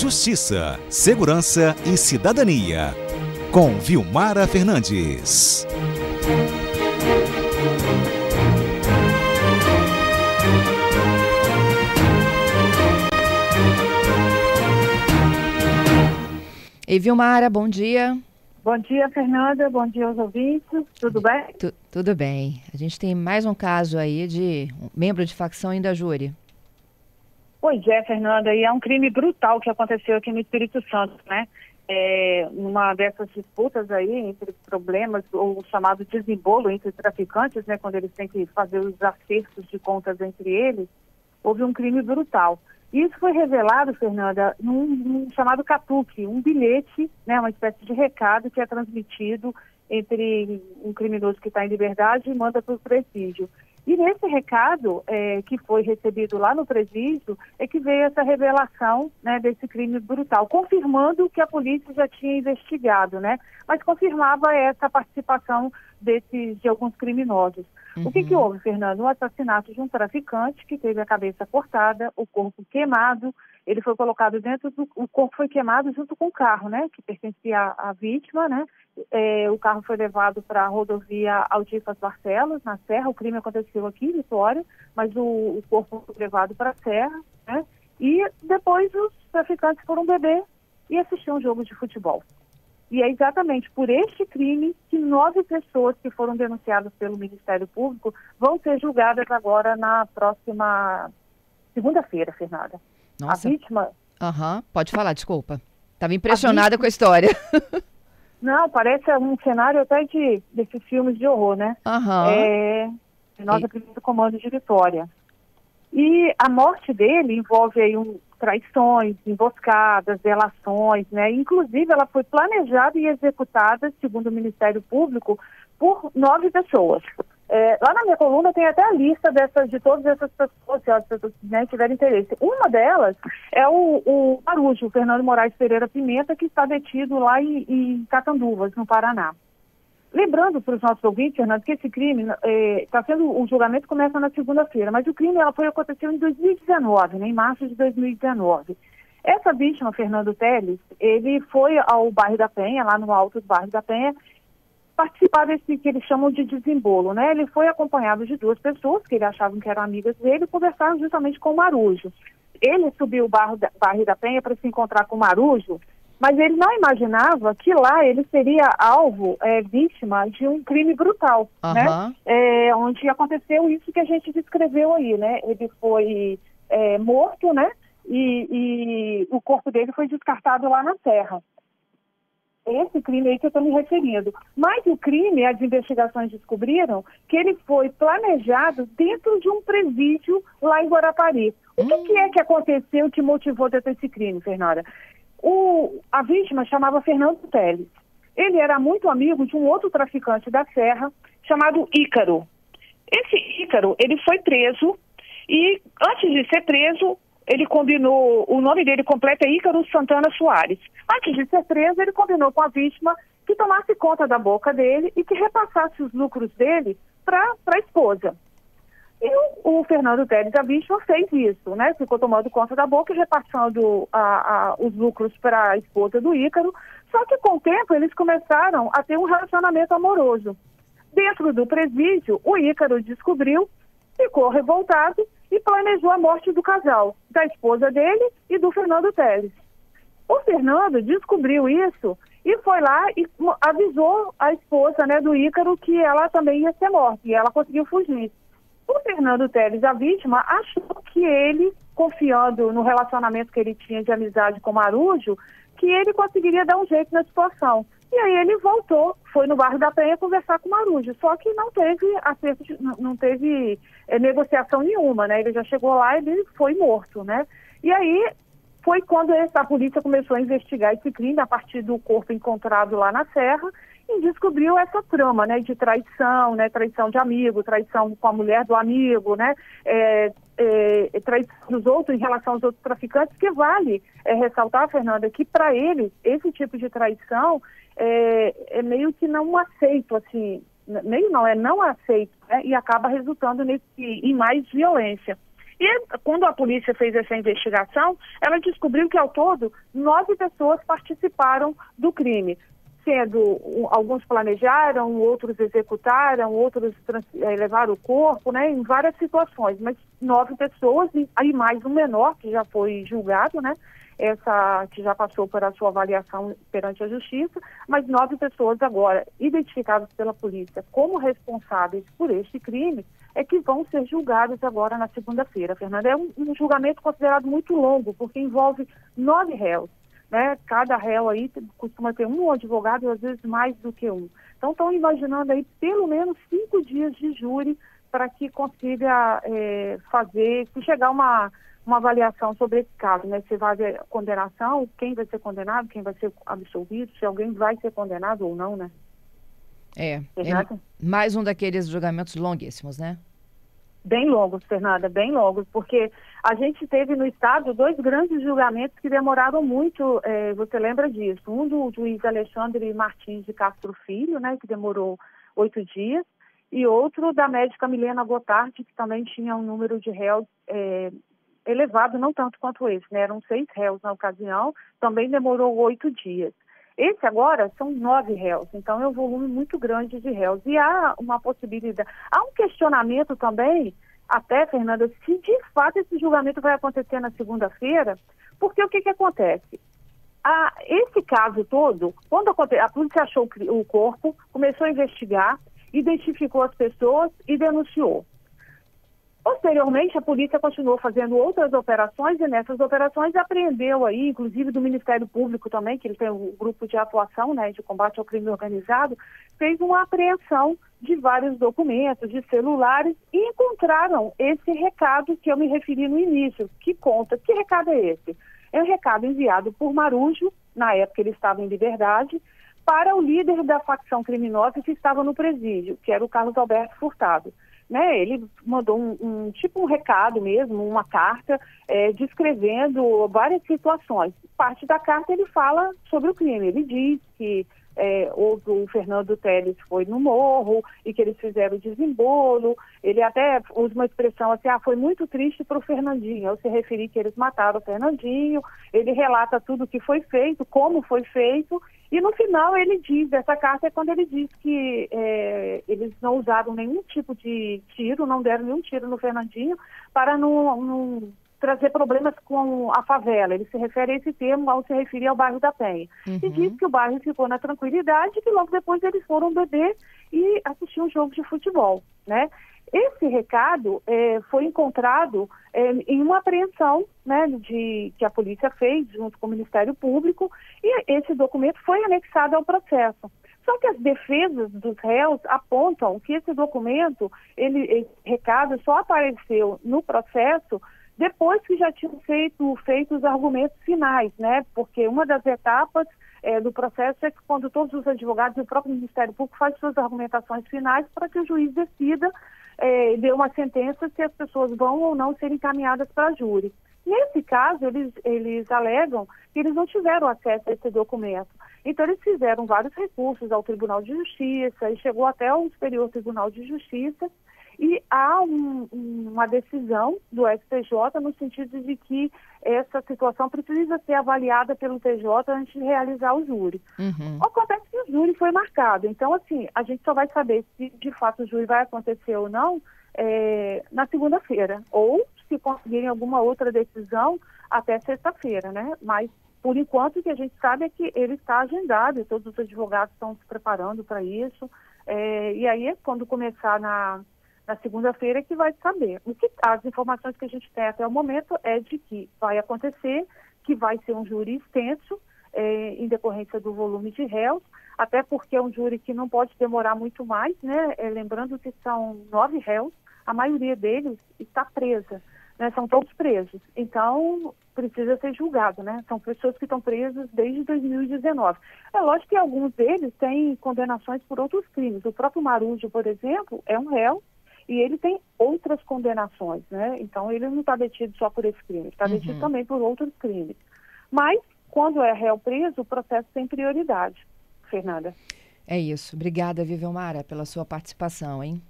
Justiça, Segurança e Cidadania, com Vilmara Fernandes. Ei, Vilmara, bom dia. Bom dia, Fernanda. Bom dia aos ouvintes. Tudo bem? Tudo bem. A gente tem mais um caso aí de um membro de facção ainda júri. Pois é, Fernanda, e é um crime brutal que aconteceu aqui no Espírito Santo, né? Uma dessas disputas aí entre problemas, ou chamado desembolo entre traficantes, né? Quando eles têm que fazer os acertos de contas entre eles, houve um crime brutal. E isso foi revelado, Fernanda, num chamado catuque, um bilhete, né? Uma espécie de recado que é transmitido entre um criminoso que está em liberdade e manda para o presídio. E nesse recado que foi recebido lá no presídio é que veio essa revelação, né, desse crime brutal, confirmando que a polícia já tinha investigado, né, mas confirmava essa participação de alguns criminosos. Uhum. O que houve, Fernando? O assassinato de um traficante que teve a cabeça cortada, o corpo queimado, ele foi colocado o corpo foi queimado junto com o carro, né, que pertencia à vítima, né, o carro foi levado para a rodovia Aldifas Barcelos, na Serra. O crime aconteceu aqui em Vitória, mas o corpo foi levado para a Serra, né, e depois os traficantes foram beber e assistir um jogo de futebol. E é exatamente por este crime que 9 pessoas que foram denunciadas pelo Ministério Público vão ser julgadas agora na próxima segunda-feira, Fernanda. Nossa. A vítima... Pode falar, desculpa. Estava impressionada com a história. Não, parece um cenário até desses filmes de horror, né? Nós apresentamos o comando de Vitória. E a morte dele envolve aí traições, emboscadas, delações, né? Inclusive, ela foi planejada e executada, segundo o Ministério Público, por 9 pessoas. Lá na minha coluna tem até a lista de todas essas pessoas, se as pessoas, né, tiverem interesse. Uma delas é o Marujo, o Fernando Moraes Pereira Pimenta, que está detido lá em Catanduvas, no Paraná. Lembrando para os nossos ouvintes, Fernando, que esse crime o julgamento começa na segunda-feira, mas o crime aconteceu em 2019, né, em março de 2019. Essa vítima, Fernando Teles, ele foi ao bairro da Penha, lá no alto do bairro da Penha, participar desse que eles chamam de desembolo, né? Ele foi acompanhado de 2 pessoas que ele achavam que eram amigas dele e conversaram justamente com o Marujo. Ele subiu o bairro da Penha para se encontrar com o Marujo, mas ele não imaginava que lá ele seria vítima de um crime brutal, né? Onde aconteceu isso que a gente descreveu aí, né? Ele foi morto, né? E o corpo dele foi descartado lá na Serra. Esse crime aí que eu estou me referindo. Mas o crime, as investigações descobriram que ele foi planejado dentro de um presídio lá em Guarapari. O que é que aconteceu que motivou dentro desse crime, Fernanda? A vítima chamava Fernando Teles. Ele era muito amigo de um outro traficante da Serra chamado Ícaro. Esse Ícaro, ele foi preso e antes de ser preso, ele combinou, o nome dele completo é Ícaro Santana Soares. Antes de ser preso, ele combinou com a vítima que tomasse conta da boca dele e que repassasse os lucros dele para a esposa. E o Fernando Teles, a vítima, fez isso, né? Ficou tomando conta da boca e repassando os lucros para a esposa do Ícaro. Só que com o tempo eles começaram a ter um relacionamento amoroso. Dentro do presídio, o Ícaro descobriu, ficou revoltado e planejou a morte do casal, da esposa dele e do Fernando Teles. O Fernando descobriu isso e foi lá e avisou a esposa, né, do Ícaro que ela também ia ser morta e ela conseguiu fugir. O Fernando Teles, a vítima, achou que ele, confiando no relacionamento que ele tinha de amizade com o Marujo, que ele conseguiria dar um jeito na situação. E aí ele voltou, foi no bairro da Penha conversar com o Marujo, só que não teve acerto, não teve negociação nenhuma, né? Ele já chegou lá e ele foi morto, né? E aí foi quando a polícia começou a investigar esse crime a partir do corpo encontrado lá na Serra e descobriu essa trama, né? De traição, né? Traição de amigo, traição com a mulher do amigo, né? Traição dos outros em relação aos outros traficantes, que vale ressaltar, Fernanda, que para eles esse tipo de traição é meio que não aceito, assim, meio não, não aceito, né? E acaba resultando em mais violência. E quando a polícia fez essa investigação, ela descobriu que, ao todo, 9 pessoas participaram do crime, sendo alguns planejaram, outros executaram, outros levaram o corpo, né, em várias situações, mas 9 pessoas, e aí mais um menor que já foi julgado, né, essa que já passou por a sua avaliação perante a justiça, mas 9 pessoas agora identificadas pela polícia como responsáveis por este crime é que vão ser julgadas agora na segunda-feira, Fernanda. É um julgamento considerado muito longo, porque envolve 9 réus, né? Cada réu aí costuma ter um advogado e às vezes mais do que um. Então estão imaginando aí pelo menos 5 dias de júri para que consiga fazer, se chegar a uma avaliação sobre esse caso, né? Se vai haver condenação, quem vai ser condenado, quem vai ser absolvido, se alguém vai ser condenado ou não, né? É mais um daqueles julgamentos longuíssimos, né? Bem longos, Fernanda, bem longos, porque a gente teve no estado 2 grandes julgamentos que demoraram muito, você lembra disso? Um do juiz Alexandre Martins de Castro Filho, né, que demorou 8 dias, e outro da médica Milena Gotardi, que também tinha um número de réus elevado, não tanto quanto esse, né? Eram 6 réus na ocasião, também demorou 8 dias. Esse agora são 9 réus, então é um volume muito grande de réus. E há uma possibilidade, há um questionamento também, até, Fernanda, se de fato esse julgamento vai acontecer na segunda-feira, porque o que acontece? Esse caso todo, quando a polícia achou o corpo, começou a investigar, identificou as pessoas e denunciou. Posteriormente, a polícia continuou fazendo outras operações e nessas operações apreendeu aí, inclusive do Ministério Público também, que ele tem um grupo de atuação, né, de combate ao crime organizado, fez uma apreensão de vários documentos, de celulares e encontraram esse recado que eu me referi no início, que conta. Que recado é esse? É um recado enviado por Marujo, na época ele estava em liberdade, para o líder da facção criminosa que estava no presídio, que era o Carlos Alberto Furtado. Né, ele mandou um recado mesmo, uma carta, descrevendo várias situações. Parte da carta ele fala sobre o crime. Ele diz que o Fernando Teles foi no morro e que eles fizeram o desembolo. Ele até usa uma expressão assim, foi muito triste para o Fernandinho, ao se referir que eles mataram o Fernandinho. Ele relata tudo o que foi feito, como foi feito, e no final ele diz, essa carta é quando ele diz que eles não usaram nenhum tipo de tiro, não deram nenhum tiro no Fernandinho para não trazer problemas com a favela. Ele se refere a esse termo ao se referir ao bairro da Penha. Uhum. E diz que o bairro ficou na tranquilidade, que logo depois eles foram beber e assistir um jogo de futebol, né? Esse recado foi encontrado em uma apreensão, né, que a polícia fez junto com o Ministério Público, e esse documento foi anexado ao processo. Só que as defesas dos réus apontam que esse documento, esse recado só apareceu no processo depois que já tinham feito os argumentos finais, né? Porque uma das etapas do processo é que quando todos os advogados e o próprio Ministério Público fazem suas argumentações finais para que o juiz decida, dê uma sentença se as pessoas vão ou não ser encaminhadas para júri. Nesse caso, eles alegam que eles não tiveram acesso a esse documento. Então, eles fizeram vários recursos ao Tribunal de Justiça e chegou até ao Superior Tribunal de Justiça. E há uma decisão do STJ no sentido de que essa situação precisa ser avaliada pelo TJ antes de realizar o júri. Uhum. Acontece que o júri foi marcado. Então, assim, a gente só vai saber se de fato o júri vai acontecer ou não na segunda-feira. Ou se conseguirem alguma outra decisão até sexta-feira, né? Mas, por enquanto, o que a gente sabe é que ele está agendado e todos os advogados estão se preparando para isso. E aí, quando começar na segunda-feira que vai saber. As informações que a gente tem até o momento é de que vai acontecer, que vai ser um júri extenso, em decorrência do volume de réus, até porque é um júri que não pode demorar muito mais, né? Lembrando que são 9 réus, a maioria deles está presa, né? São todos presos. Então, precisa ser julgado, né? São pessoas que estão presas desde 2019. É lógico que alguns deles têm condenações por outros crimes. O próprio Marujo, por exemplo, é um réu, e ele tem outras condenações, né? Então, ele não está detido só por esse crime, está detido também por outros crimes. Mas, quando é réu preso, o processo tem prioridade. Fernanda. É isso. Obrigada, Viviomara, pela sua participação, hein?